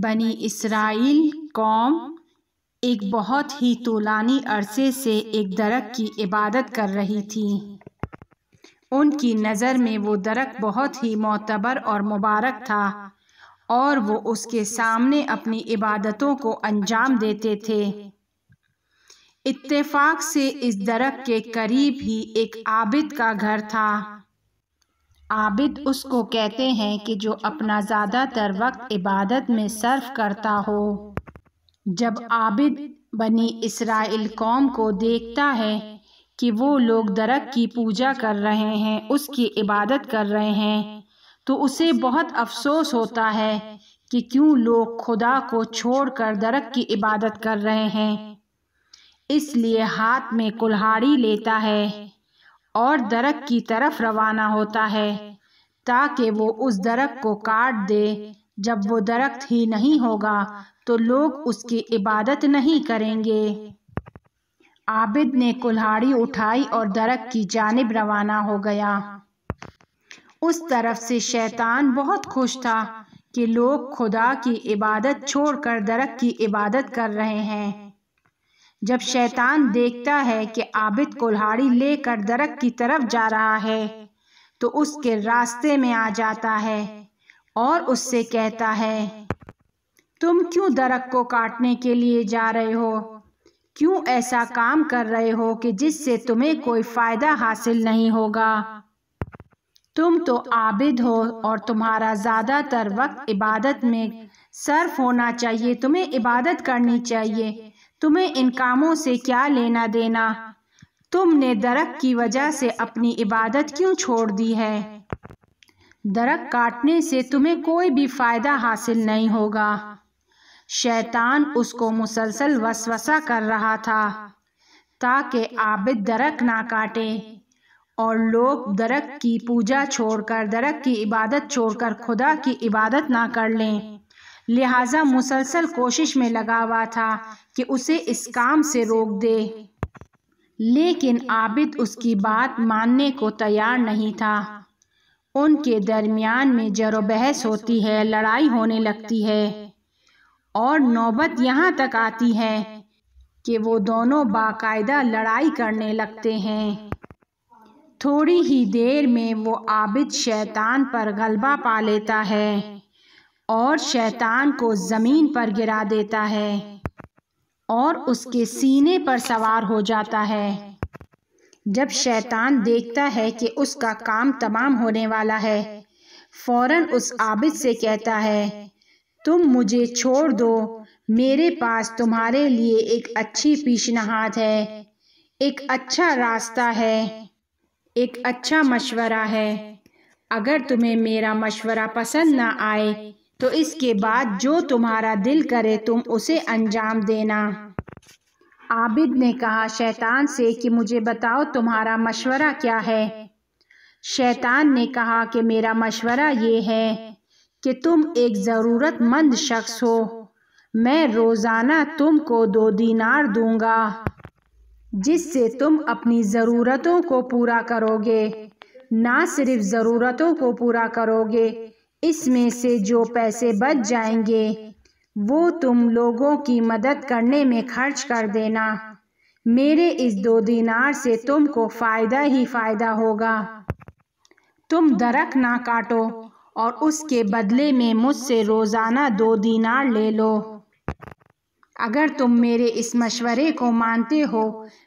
بنی اسرائیل قوم ایک بہت ہی طولانی عرصے سے ایک درخت کی عبادت کر رہی تھی۔ ان کی نظر میں وہ درخت بہت ہی معتبر اور مبارک تھا اور وہ اس کے سامنے اپنی عبادتوں کو انجام دیتے تھے۔ اتفاق سے اس درخت کے قریب ہی ایک عابد کا گھر تھا۔ عابد اس کو کہتے ہیں کہ جو اپنا زیادہ تر وقت عبادت میں صرف کرتا ہو۔ جب عابد بنی اسرائیل قوم کو دیکھتا ہے کہ وہ لوگ درخت کی پوجا کر رہے ہیں، اس کی عبادت کر رہے ہیں، تو اسے بہت افسوس ہوتا ہے کہ کیوں لوگ خدا کو چھوڑ کر درخت کی عبادت کر رہے ہیں۔ اس لیے ہاتھ میں کلہاڑی لیتا ہے اور درخت کی طرف روانہ ہوتا ہے تاکہ وہ اس درخت کو کاٹ دے۔ جب وہ درخت ہی نہیں ہوگا تو لوگ اس کی عبادت نہیں کریں گے۔ عابد نے کلہاڑی اٹھائی اور درخت کی جانب روانہ ہو گیا۔ اس طرف سے شیطان بہت خوش تھا کہ لوگ خدا کی عبادت چھوڑ کر درخت کی عبادت کر رہے ہیں۔ جب شیطان دیکھتا ہے کہ عابد کلہاڑی لے کر درخت کی طرف جا رہا ہے تو اس کے راستے میں آ جاتا ہے اور اس سے کہتا ہے، تم کیوں درخت کو کاٹنے کے لیے جا رہے ہو؟ کیوں ایسا کام کر رہے ہو کہ جس سے تمہیں کوئی فائدہ حاصل نہیں ہوگا؟ تم تو عابد ہو اور تمہارا زیادہ تر وقت عبادت میں صرف ہونا چاہیے، تمہیں عبادت کرنی چاہیے، تمہیں ان کاموں سے کیا لینا دینا؟ تم نے درخت کی وجہ سے اپنی عبادت کیوں چھوڑ دی ہے؟ درخت کاٹنے سے تمہیں کوئی بھی فائدہ حاصل نہیں ہوگا۔ شیطان اس کو مسلسل وسوسہ کر رہا تھا تاکہ عابد درخت نہ کاٹے اور لوگ درخت کی پوجا چھوڑ کر، درخت کی عبادت چھوڑ کر خدا کی عبادت نہ کر لیں۔ لہٰذا مسلسل کوشش میں لگا ہوا تھا کہ اسے اس کام سے روک دے، لیکن عابد اس کی بات ماننے کو تیار نہیں تھا۔ ان کے درمیان میں جر و بحث ہوتی ہے، لڑائی ہونے لگتی ہے اور نوبت یہاں تک آتی ہے کہ وہ دونوں باقاعدہ لڑائی کرنے لگتے ہیں۔ تھوڑی ہی دیر میں وہ عابد شیطان پر غلبہ پا لیتا ہے اور شیطان کو زمین پر گرا دیتا ہے اور اس کے سینے پر سوار ہو جاتا ہے۔ جب شیطان دیکھتا ہے کہ اس کا کام تمام ہونے والا ہے، فوراً اس عابد سے کہتا ہے، تم مجھے چھوڑ دو، میرے پاس تمہارے لیے ایک اچھی پیشنہاد ہے، ایک اچھا راستہ ہے، ایک اچھا مشورہ ہے۔ اگر تمہیں میرا مشورہ پسند نہ آئے تو اس کے بعد جو تمہارا دل کرے تم اسے انجام دینا۔ عابد نے کہا شیطان سے کہ مجھے بتاؤ تمہارا مشورہ کیا ہے؟ شیطان نے کہا کہ میرا مشورہ یہ ہے کہ تم ایک ضرورت مند شخص ہو، میں روزانہ تم کو 2 دینار دوں گا جس سے تم اپنی ضرورتوں کو پورا کرو گے۔ نہ صرف ضرورتوں کو پورا کرو گے، اس میں سے جو پیسے بچ جائیں گے وہ تم لوگوں کی مدد کرنے میں خرچ کر دینا۔ میرے اس 2 دینار سے تم کو فائدہ ہی فائدہ ہوگا۔ تم درخت نہ کاٹو اور اس کے بدلے میں مجھ سے روزانہ 2 دینار لے لو۔ اگر تم میرے اس مشورے کو مانتے ہو،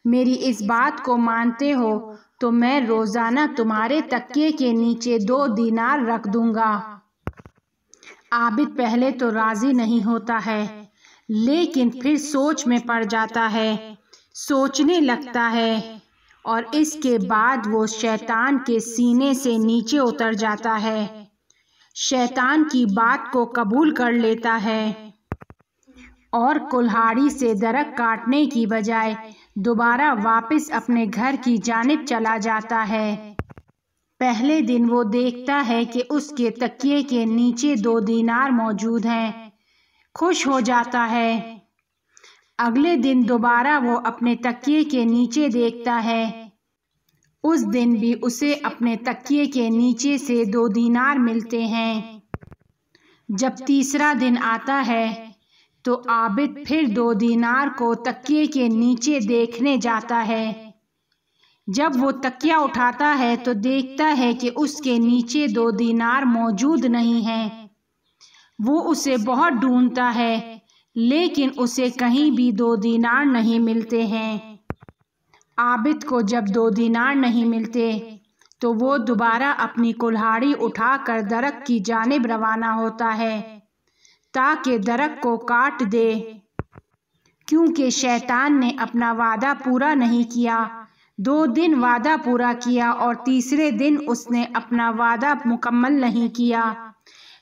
میری اس بات کو مانتے ہو، تو میں روزانہ تمہارے تکیے کے نیچے 2 دینار رکھ دوں گا۔ عابد پہلے تو راضی نہیں ہوتا ہے، لیکن پھر سوچ میں پڑ جاتا ہے، سوچنے لگتا ہے اور اس کے بعد وہ شیطان کے سینے سے نیچے اتر جاتا ہے، شیطان کی بات کو قبول کر لیتا ہے اور کلہاڑی سے درخت کاٹنے کی بجائے دوبارہ واپس اپنے گھر کی جانب چلا جاتا ہے۔ پہلے دن وہ دیکھتا ہے کہ اس کے تکیے کے نیچے 2 دینار موجود ہیں، خوش ہو جاتا ہے۔ اگلے دن دوبارہ وہ اپنے تکیے کے نیچے دیکھتا ہے، اس دن بھی اسے اپنے تکیے کے نیچے سے 2 دینار ملتے ہیں۔ جب تیسرا دن آتا ہے تو عابد پھر 2 دینار کو تکیے کے نیچے دیکھنے جاتا ہے۔ جب وہ تکیہ اٹھاتا ہے تو دیکھتا ہے کہ اس کے نیچے 2 دینار موجود نہیں ہیں۔ وہ اسے بہت ڈھونڈتا ہے لیکن اسے کہیں بھی 2 دینار نہیں ملتے ہیں۔ عابد کو جب 2 دینار نہیں ملتے تو وہ دوبارہ اپنی کلہاڑی اٹھا کر درخت کی جانب روانہ ہوتا ہے تاکہ درخت کو کاٹ دے، کیونکہ شیطان نے اپنا وعدہ پورا نہیں کیا۔ 2 دن وعدہ پورا کیا اور تیسرے دن اس نے اپنا وعدہ مکمل نہیں کیا،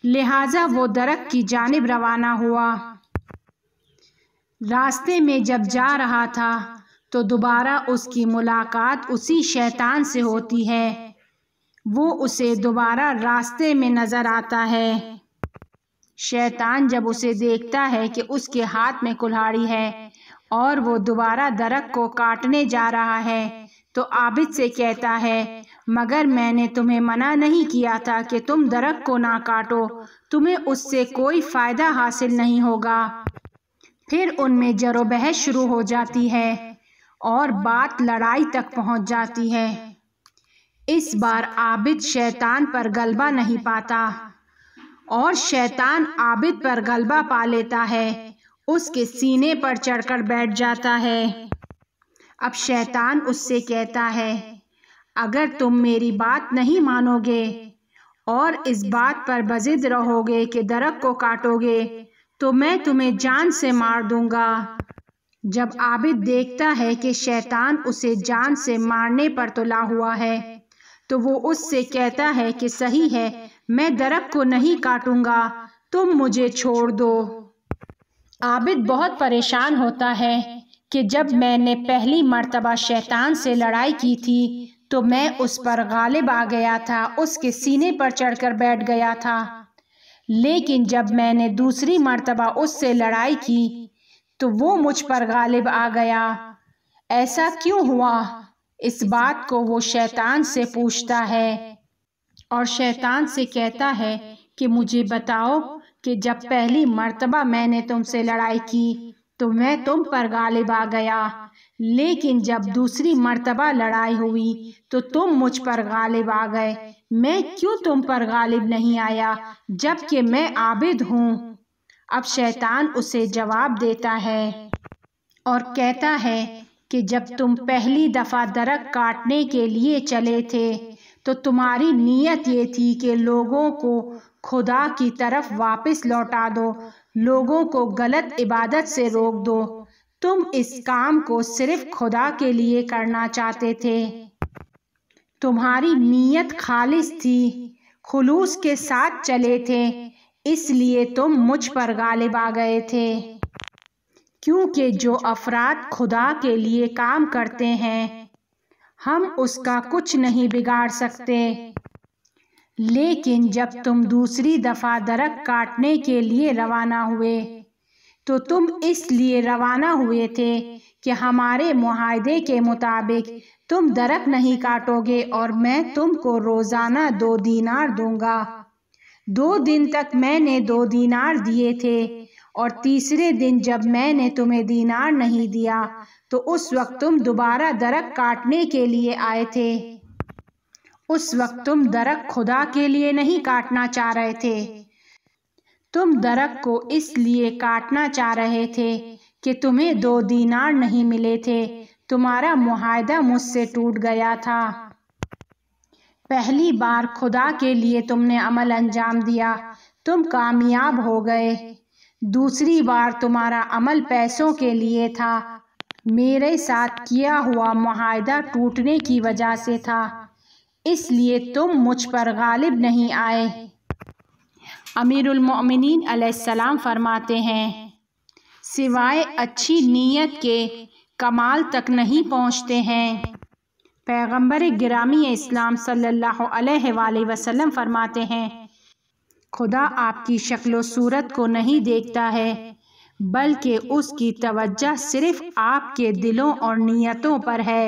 لہٰذا وہ درخت کی جانب روانہ ہوا۔ راستے میں جب جا رہا تھا تو دوبارہ اس کی ملاقات اسی شیطان سے ہوتی ہے۔ وہ اسے دوبارہ راستے میں نظر آتا ہے۔ شیطان جب اسے دیکھتا ہے کہ اس کے ہاتھ میں کلہاڑی ہے اور وہ دوبارہ درخت کو کاٹنے جا رہا ہے تو عابد سے کہتا ہے، مگر میں نے تمہیں منع نہیں کیا تھا کہ تم درخت کو نہ کاٹو، تمہیں اس سے کوئی فائدہ حاصل نہیں ہوگا۔ پھر ان میں جر و بحث شروع ہو جاتی ہے اور بات لڑائی تک پہنچ جاتی ہے۔ اس بار عابد شیطان پر غلبہ نہیں پاتا اور شیطان عابد پر غلبہ پا لیتا ہے، اس کے سینے پر چڑھ کر بیٹھ جاتا ہے۔ اب شیطان اس سے کہتا ہے، اگر تم میری بات نہیں مانو گے اور اس بات پر بضد رہو گے کہ درخت کو کاٹو گے تو میں تمہیں جان سے مار دوں گا۔ جب عابد دیکھتا ہے کہ شیطان اسے جان سے مارنے پر تلا ہوا ہے تو وہ اس سے کہتا ہے کہ صحیح ہے، میں درخت کو نہیں کاٹوں گا، تم مجھے چھوڑ دو۔ عابد بہت پریشان ہوتا ہے کہ جب میں نے پہلی مرتبہ شیطان سے لڑائی کی تھی تو میں اس پر غالب آ گیا تھا، اس کے سینے پر چڑھ کر بیٹھ گیا تھا، لیکن جب میں نے دوسری مرتبہ اس سے لڑائی کی تو وہ مجھ پر غالب آ گیا، ایسا کیوں ہوا؟ اس بات کو وہ شیطان سے پوچھتا ہے اور شیطان سے کہتا ہے کہ مجھے بتاؤ کہ جب پہلی مرتبہ میں نے تم سے لڑائی کی تو میں تم پر غالب آ گیا، لیکن جب دوسری مرتبہ لڑائی ہوئی تو تم مجھ پر غالب آ گئے، میں کیوں تم پر غالب نہیں آیا جبکہ میں عابد ہوں؟ اب شیطان اسے جواب دیتا ہے اور کہتا ہے کہ جب تم پہلی دفعہ درخت کاٹنے کے لیے چلے تھے تو تمہاری نیت یہ تھی کہ لوگوں کو خدا کی طرف واپس لوٹا دو، لوگوں کو غلط عبادت سے روک دو، تم اس کام کو صرف خدا کے لیے کرنا چاہتے تھے، تمہاری نیت خالص تھی، خلوص کے ساتھ چلے تھے، اس لیے تم مجھ پر غالب آ گئے تھے۔ کیونکہ جو افراد خدا کے لیے کام کرتے ہیں ہم اس کا کچھ نہیں بگاڑ سکتے، لیکن جب تم دوسری دفعہ درخت کاٹنے کے لیے روانہ ہوئے تو تم اس لیے روانہ ہوئے تھے کہ ہمارے معاہدے کے مطابق تم درخت نہیں کاٹو گے اور میں تم کو روزانہ 2 دینار دوں گا۔ 2 دن تک میں نے 2 دینار دیے تھے اور تیسرے دن جب میں نے تمہیں دینار نہیں دیا تو اس وقت تم دوبارہ درخت کاٹنے کے لیے آئے تھے۔ اس وقت تم درخت خدا کے لیے نہیں کاٹنا چاہ رہے تھے، تم درخت کو اس لیے کاٹنا چاہ رہے تھے کہ تمہیں 2 دینار نہیں ملے تھے، تمہارا معاہدہ مجھ سے ٹوٹ گیا تھا۔ پہلی بار خدا کے لیے تم نے عمل انجام دیا، تم کامیاب ہو گئے، دوسری بار تمہارا عمل پیسوں کے لیے تھا، میرے ساتھ کیا ہوا معاہدہ ٹوٹنے کی وجہ سے تھا، اس لیے تم مجھ پر غالب نہیں آئے۔ امیر المومنین علیہ السلام فرماتے ہیں، سوائے اچھی نیت کے کمال تک نہیں پہنچتے ہیں۔ پیغمبر گرامی اسلام صلی اللہ علیہ وآلہ وسلم فرماتے ہیں، خدا آپ کی شکل و صورت کو نہیں دیکھتا ہے بلکہ اس کی توجہ صرف آپ کے دلوں اور نیتوں پر ہے۔